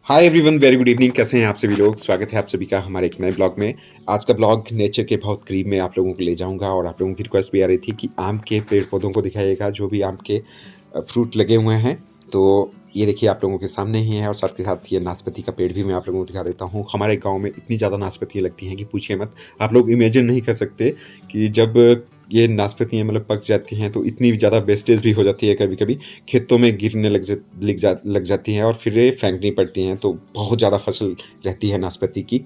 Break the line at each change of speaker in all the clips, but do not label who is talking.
Hi everyone, very good evening. कैसे हैं आप सभी लोग? स्वागत है आप सभी का हमारे एक नए ब्लॉग में। आज का ब्लॉग नेचर के बहुत करीब में आप लोगों को ले जाऊंगा और आप लोगों की रिक्वेस्ट भी आ रही थी कि आम के पेड़ पौधों को दिखाइएगा, जो भी आम के फ्रूट लगे हुए हैं। तो ये देखिए आप लोगों के सामने ही है और साथ के साथ ये नाशपाती का पेड़ भी मैं आप लोगों को दिखा देता हूँ। हमारे गांव में इतनी ज़्यादा नाशपातियाँ लगती हैं कि पूछिए मत। आप लोग इमेजिन नहीं कर सकते कि जब ये नाशपातियाँ मतलब पक जाती हैं तो इतनी ज़्यादा वेस्टेज भी हो जाती है, कभी कभी खेतों में गिरने लग जाती हैं और फिर ये फेंकनी पड़ती हैं। तो बहुत ज़्यादा फसल रहती है नाशपाती की।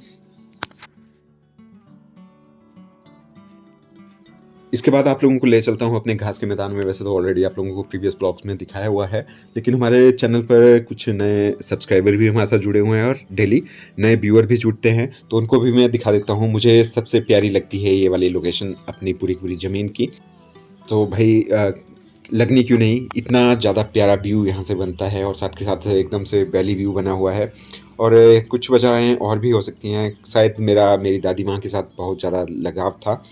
इसके बाद आप लोगों को ले चलता हूँ अपने घास के मैदान में। वैसे तो ऑलरेडी आप लोगों को प्रीवियस ब्लॉग्स में दिखाया हुआ है, लेकिन हमारे चैनल पर कुछ नए सब्सक्राइबर भी हमारे साथ जुड़े हुए हैं और डेली नए व्यूअर भी जुड़ते हैं, तो उनको भी मैं दिखा देता हूँ। मुझे सबसे प्यारी लगती है ये वाली लोकेशन अपनी पूरी पूरी ज़मीन की। तो भाई लगनी क्यों नहीं, इतना ज़्यादा प्यारा व्यू यहाँ से बनता है और साथ के साथ एकदम से वैली व्यू बना हुआ है। और कुछ वजहें और भी हो सकती हैं। शायद मेरी दादी माँ के साथ बहुत ज़्यादा लगाव था,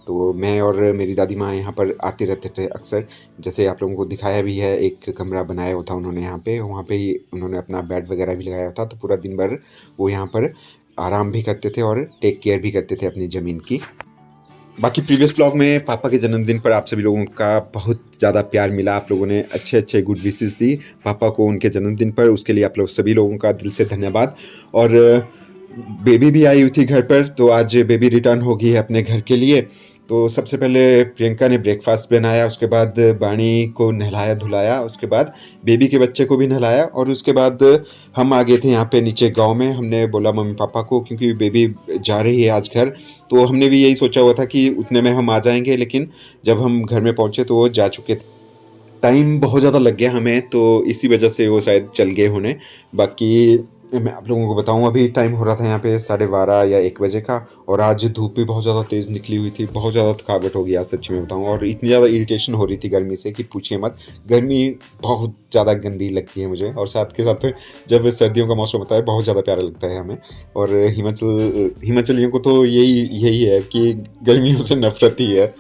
तो मैं और मेरी दादी माँ यहाँ पर आते रहते थे अक्सर। जैसे आप लोगों को दिखाया भी है, एक कमरा बनाया हुआ था उन्होंने यहाँ पे, वहाँ पे ही उन्होंने अपना बेड वगैरह भी लगाया हुआ था। तो पूरा दिन भर वो यहाँ पर आराम भी करते थे और टेक केयर भी करते थे अपनी ज़मीन की। बाकी प्रीवियस ब्लॉग में पापा के जन्मदिन पर आप सभी लोगों का बहुत ज़्यादा प्यार मिला। आप लोगों ने अच्छे अच्छे गुड विशेस दी पापा को उनके जन्मदिन पर। उसके लिए आप लोग सभी लोगों का दिल से धन्यवाद। और बेबी भी आई हुई थी घर पर, तो आज बेबी रिटर्न होगी है अपने घर के लिए। तो सबसे पहले प्रियंका ने ब्रेकफास्ट बनाया, उसके बाद बाणी को नहलाया धुलाया, उसके बाद बेबी के बच्चे को भी नहलाया और उसके बाद हम आ गए थे यहाँ पे नीचे गांव में। हमने बोला मम्मी पापा को, क्योंकि बेबी जा रही है आज घर, तो हमने भी यही सोचा हुआ था कि उतने में हम आ जाएंगे, लेकिन जब हम घर में पहुंचे तो वो जा चुके थे। टाइम बहुत ज़्यादा लग गया हमें, तो इसी वजह से वो शायद चल गए होने। बाकी मैं आप लोगों को बताऊं, अभी टाइम हो रहा था यहाँ पे 12:30 या 1 बजे का, और आज धूप भी बहुत ज़्यादा तेज़ निकली हुई थी। बहुत ज़्यादा थकावट हो गई आज सच्ची में बताऊं, और इतनी ज़्यादा इरिटेशन हो रही थी गर्मी से कि पूछिए मत। गर्मी बहुत ज़्यादा गंदी लगती है मुझे, और साथ के साथ जब सर्दियों का मौसम होता है बहुत ज़्यादा प्यारा लगता है हमें। और हिमाचलियों को तो यही यही है कि गर्मियों से नफरत ही है।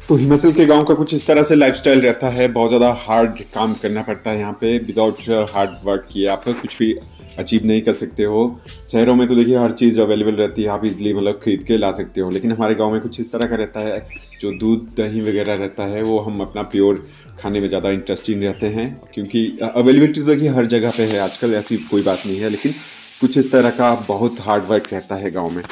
तो हिमाचल के गांव का कुछ इस तरह से लाइफस्टाइल रहता है। बहुत ज़्यादा हार्ड काम करना पड़ता है यहाँ पे। विदाउट हार्ड वर्क किए आप कुछ भी अचीव नहीं कर सकते हो। शहरों में तो देखिए हर चीज़ अवेलेबल रहती है, आप इजीली मतलब खरीद के ला सकते हो, लेकिन हमारे गांव में कुछ इस तरह का रहता है। जो दूध दही वगैरह रहता है वो हम अपना प्योर खाने में ज़्यादा इंटरेस्टिंग रहते हैं, क्योंकि अवेलेबिलिटी तो देखिए हर जगह पे है आजकल, ऐसी कोई बात नहीं है, लेकिन कुछ इस तरह का बहुत हार्ड वर्क रहता है गाँव में।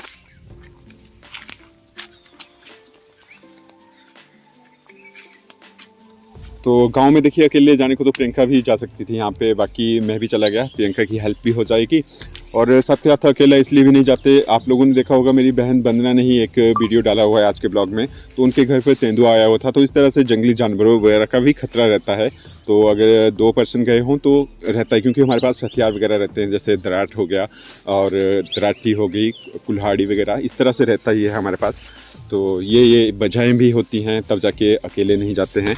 तो गांव में देखिए अकेले जाने को तो प्रियंका भी जा सकती थी यहाँ पे, बाकी मैं भी चला गया, प्रियंका की हेल्प भी हो जाएगी। और साथ के साथ अकेला इसलिए भी नहीं जाते, आप लोगों ने देखा होगा मेरी बहन वंदना ने ही एक वीडियो डाला हुआ है आज के ब्लॉग में, तो उनके घर पर तेंदुआ आया हुआ था। तो इस तरह से जंगली जानवरों वगैरह का भी खतरा रहता है। तो अगर 2 पर्सन गए हों तो रहता है, क्योंकि हमारे पास हथियार वगैरह रहते हैं, जैसे दराट हो गया और दराटी हो गई, कुल्हाड़ी वगैरह, इस तरह से रहता ही है हमारे पास। तो ये वजहें भी होती हैं, तब जाके अकेले नहीं जाते हैं।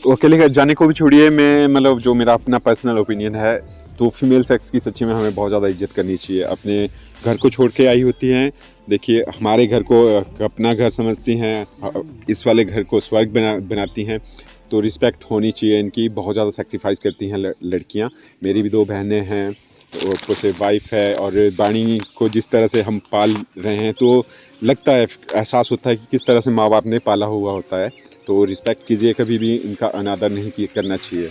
तो अकेले जाने को भी छोड़िए, मैं मतलब जो मेरा अपना पर्सनल ओपिनियन है, तो फीमेल सेक्स की सच्ची में हमें बहुत ज़्यादा इज्जत करनी चाहिए। अपने घर को छोड़ के आई होती हैं, देखिए हमारे घर को अपना घर समझती हैं, इस वाले घर को स्वर्ग बनाती हैं। तो रिस्पेक्ट होनी चाहिए इनकी। बहुत ज़्यादा सेक्रीफाइस करती हैं लड़कियाँ। मेरी भी 2 बहनें हैं, तो ऊपर से वाइफ है, और बाणी को जिस तरह से हम पाल रहे हैं, तो लगता है, एहसास होता है कि किस तरह से माँ बाप ने पाला हुआ होता है। तो रिस्पेक्ट कीजिए, कभी भी इनका अनादर नहीं करना चाहिए।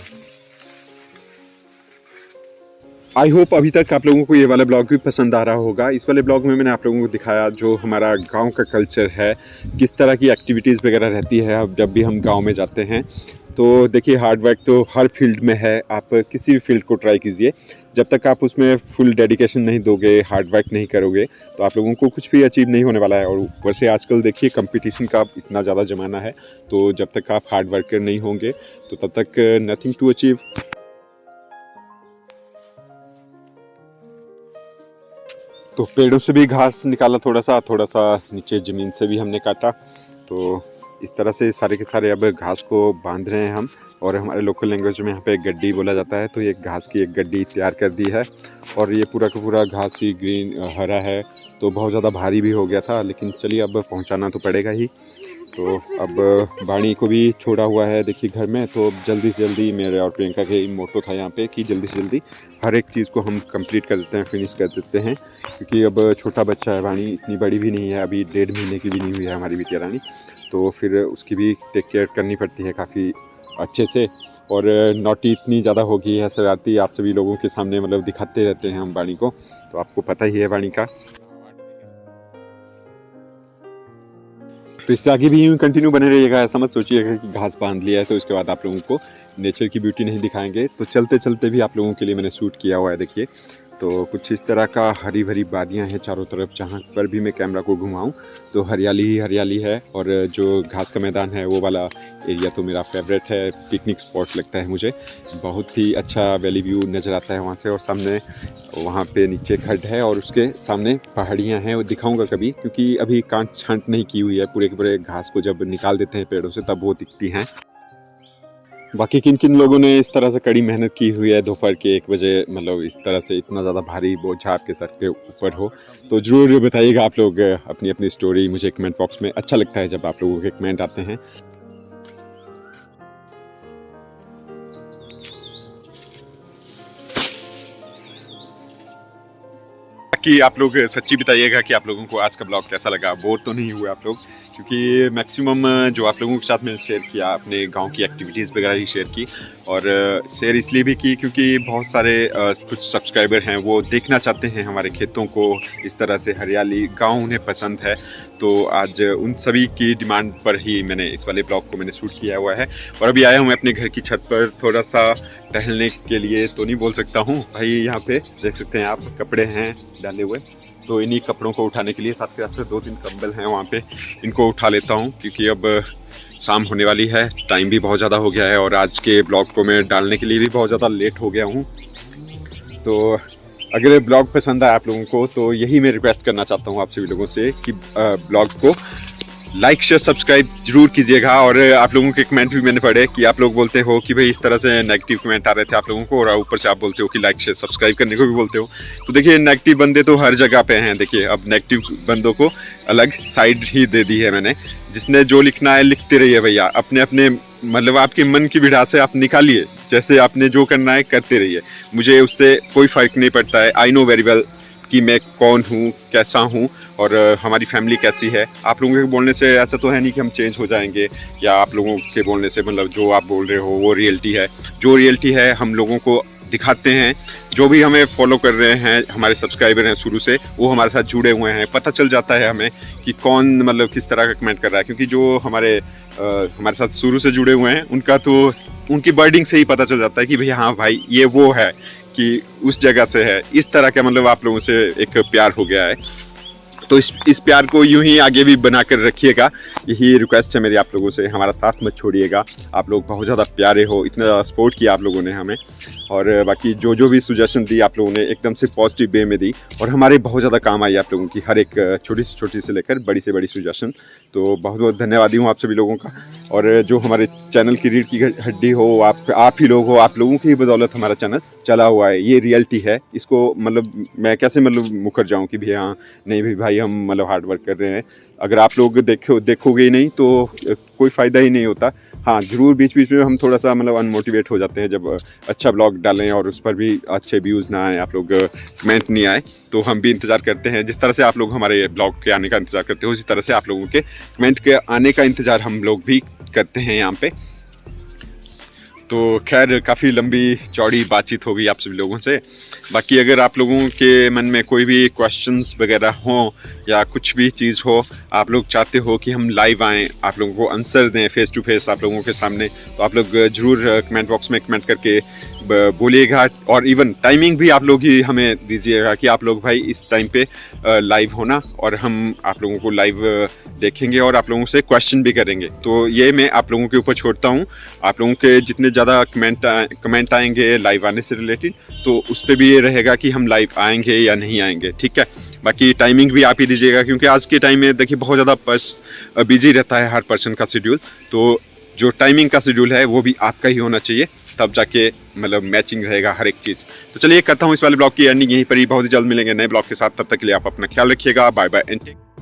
आई होप अभी तक आप लोगों को ये वाला ब्लॉग भी पसंद आ रहा होगा। इस वाले ब्लॉग में मैंने आप लोगों को दिखाया जो हमारा गांव का कल्चर है, किस तरह की एक्टिविटीज़ वगैरह रहती है अब जब भी हम गांव में जाते हैं। तो देखिए हार्ड वर्क तो हर फील्ड में है, आप किसी भी फील्ड को ट्राई कीजिए। जब तक आप उसमें फुल डेडिकेशन नहीं दोगे, हार्ड वर्क नहीं करोगे, तो आप लोगों को कुछ भी अचीव नहीं होने वाला है। और ऊपर से आजकल देखिए कंपटीशन का इतना ज़्यादा ज़माना है, तो जब तक आप हार्ड वर्कर नहीं होंगे तो तब तक नथिंग टू अचीव। तो पेड़ों से भी घास निकाला, थोड़ा सा नीचे ज़मीन से भी हमने काटा। तो इस तरह से सारे के सारे अब घास को बांध रहे हैं हम, और हमारे लोकल लैंग्वेज में यहाँ पे गड्डी बोला जाता है। तो ये घास की एक गड्डी तैयार कर दी है, और ये पूरा का पूरा घास ही ग्रीन हरा है, तो बहुत ज़्यादा भारी भी हो गया था, लेकिन चलिए अब पहुँचाना तो पड़ेगा ही। तो अब बाणी को भी छोड़ा हुआ है देखिए घर में, तो अब जल्दी से जल्दी मेरे और प्रियंका के मोटो था यहाँ पे कि जल्दी से जल्दी हर एक चीज़ को हम कंप्लीट कर देते हैं, फिनिश कर देते हैं, क्योंकि अब छोटा बच्चा है बाणी, इतनी बड़ी भी नहीं है, अभी 1.5 महीने की भी नहीं हुई है हमारी बिटिया रानी, तो फिर उसकी भी टेक केयर करनी पड़ती है काफ़ी अच्छे से। और नोटी इतनी ज़्यादा हो गई है, शरारती, आप सभी लोगों के सामने मतलब दिखाते रहते हैं हम बाणी को, तो आपको पता ही है बाणी का। तो इससे आगे भी यूँ कंटिन्यू बने रहिएगा, ऐसा मत सोचिएगा कि घास बांध लिया है तो उसके बाद आप लोगों को नेचर की ब्यूटी नहीं दिखाएंगे। तो चलते चलते भी आप लोगों के लिए मैंने शूट किया हुआ है देखिए, तो कुछ इस तरह का हरी भरी वादियाँ हैं चारों तरफ, जहाँ पर भी मैं कैमरा को घुमाऊं तो हरियाली ही हरियाली है। और जो घास का मैदान है वो वाला एरिया तो मेरा फेवरेट है, पिकनिक स्पॉट लगता है मुझे, बहुत ही अच्छा वैली व्यू नज़र आता है वहाँ से। और सामने वहाँ पे नीचे खड्ड है और उसके सामने पहाड़ियाँ हैं, वो दिखाऊंगा कभी, क्योंकि अभी काट छांट नहीं की हुई है, पूरे के पूरे घास को जब निकाल देते हैं पेड़ों से तब वो दिखती हैं। बाकी किन किन लोगों ने इस तरह से कड़ी मेहनत की हुई है दोपहर के 1 बजे, मतलब इस तरह से इतना ज़्यादा भारी बोझा आपके सर के ऊपर हो, तो ज़रूर बताइएगा आप लोग अपनी अपनी स्टोरी मुझे कमेंट बॉक्स में। अच्छा लगता है जब आप लोगों के कमेंट आते हैं। कि आप लोग सच्ची बताइएगा कि आप लोगों को आज का ब्लॉग कैसा लगा, बोर तो नहीं हुए आप लोग, क्योंकि मैक्सिमम जो आप लोगों के साथ मैंने शेयर किया अपने गांव की एक्टिविटीज़ वगैरह ही शेयर की, और शेयर इसलिए भी की क्योंकि बहुत सारे कुछ सब्सक्राइबर हैं वो देखना चाहते हैं हमारे खेतों को, इस तरह से हरियाली गांव उन्हें पसंद है, तो आज उन सभी की डिमांड पर ही मैंने इस वाले ब्लॉग को मैंने शूट किया हुआ है। और अभी आया हूँ मैं अपने घर की छत पर थोड़ा सा टहलने के लिए, तो नहीं बोल सकता हूँ भाई, यहाँ पे देख सकते हैं आप कपड़े हैं डाले हुए, तो इन्हीं कपड़ों को उठाने के लिए साथ के साथ 2-3 कंबल हैं वहाँ पे, इनको उठा लेता हूँ क्योंकि अब शाम होने वाली है, टाइम भी बहुत ज़्यादा हो गया है, और आज के ब्लॉग को मैं डालने के लिए भी बहुत ज़्यादा लेट हो गया हूँ। तो अगर ब्लॉग पसंद आया आप लोगों को तो यही मैं रिक्वेस्ट करना चाहता हूँ आप सभी लोगों से कि ब्लॉग को लाइक शेयर सब्सक्राइब जरूर कीजिएगा। और आप लोगों के कमेंट भी मैंने पढ़े कि आप लोग बोलते हो कि भाई इस तरह से नेगेटिव कमेंट आ रहे थे आप लोगों को, और ऊपर से आप बोलते हो कि लाइक शेयर सब्सक्राइब करने को भी बोलते हो। तो देखिए नेगेटिव बंदे तो हर जगह पे हैं, देखिए अब नेगेटिव बंदों को अलग साइड ही दे दी है मैंने, जिसने जो लिखना है लिखते रहिए भैया, अपने अपने मतलब आपके मन की भिड़ा से आप निकालिए, जैसे आपने जो करना है करते रहिए, मुझे उससे कोई फ़र्क नहीं पड़ता है। आई नो वेरी वेल कि मैं कौन हूँ, कैसा हूँ, और हमारी फैमिली कैसी है। आप लोगों के बोलने से ऐसा तो है नहीं कि हम चेंज हो जाएंगे, या आप लोगों के बोलने से मतलब जो आप बोल रहे हो वो रियलिटी है। जो रियलिटी है हम लोगों को दिखाते हैं, जो भी हमें फॉलो कर रहे हैं, हमारे सब्सक्राइबर हैं शुरू से, वो हमारे साथ जुड़े हुए हैं, पता चल जाता है हमें कि कौन मतलब किस तरह का कमेंट कर रहा है, क्योंकि जो हमारे साथ शुरू से जुड़े हुए हैं उनका तो उनकी वर्डिंग से ही पता चल जाता है कि भैया हाँ भाई ये वो है कि उस जगह से है, इस तरह का मतलब आप लोगों से एक प्यार हो गया है। तो इस प्यार को यूं ही आगे भी बना कर रखिएगा, यही रिक्वेस्ट है मेरी आप लोगों से, हमारा साथ मत छोड़िएगा। आप लोग बहुत ज़्यादा प्यारे हो, इतना ज़्यादा सपोर्ट किया आप लोगों ने हमें, और बाकी जो भी सुजेशन दी आप लोगों ने एकदम से पॉजिटिव वे में दी, और हमारे बहुत ज़्यादा काम आई आप लोगों की हर एक छोटी से लेकर बड़ी से बड़ी सुजेशन। तो बहुत बहुत धन्यवादी हूँ आप सभी लोगों का। और जो हमारे चैनल की रीढ़ की हड्डी हो आप ही लोग हो, आप लोगों की बदौलत हमारा चैनल चला हुआ है, ये रियलिटी है। इसको मतलब मैं कैसे मतलब मुकर जाऊँ कि भैया हाँ नहीं भाई हम मतलब हार्ड वर्क कर रहे हैं, अगर आप लोग देखोगे ही नहीं तो कोई फ़ायदा ही नहीं होता। हाँ ज़रूर बीच बीच में हम थोड़ा सा मतलब अनमोटिवेट हो जाते हैं जब अच्छा ब्लॉग डालें और उस पर भी अच्छे व्यूज़ ना आए, आप लोग कमेंट नहीं आए, तो हम भी इंतज़ार करते हैं। जिस तरह से आप लोग हमारे ब्लॉग के आने का इंतज़ार करते हो, उसी तरह से आप लोगों के कमेंट के आने का इंतज़ार हम लोग भी करते हैं यहाँ पे। तो खैर काफ़ी लंबी चौड़ी बातचीत हो गई आप सभी लोगों से। बाकी अगर आप लोगों के मन में कोई भी क्वेश्चंस वगैरह हों या कुछ भी चीज़ हो, आप लोग चाहते हो कि हम लाइव आएँ, आप लोगों को आंसर दें फेस टू फेस आप लोगों के सामने, तो आप लोग ज़रूर कमेंट बॉक्स में कमेंट करके बोलिएगा, और इवन टाइमिंग भी आप लोग ही हमें दीजिएगा कि आप लोग भाई इस टाइम पे लाइव होना, और हम आप लोगों को लाइव देखेंगे और आप लोगों से क्वेश्चन भी करेंगे। तो ये मैं आप लोगों के ऊपर छोड़ता हूँ। आप लोगों के जितने ज़्यादा कमेंट आएंगे लाइव आने से रिलेटेड, तो उस पर भी ये रहेगा कि हम लाइव आएंगे या नहीं आएंगे, ठीक है। बाकी टाइमिंग भी आप ही दीजिएगा, क्योंकि आज के टाइम में देखिए बहुत ज़्यादा बिजी रहता है हर पर्सन का शेड्यूल। तो जो टाइमिंग का शेड्यूल है वो भी आपका ही होना चाहिए, तब जाके मतलब मैचिंग रहेगा हर एक चीज़। तो चलिए करता हूँ इस वाले ब्लॉग की एंडिंग यहीं पर ही। बहुत ही जल्द मिलेंगे नए ब्लॉग के साथ, तब तक के लिए आप अपना ख्याल रखिएगा। Bye bye and take.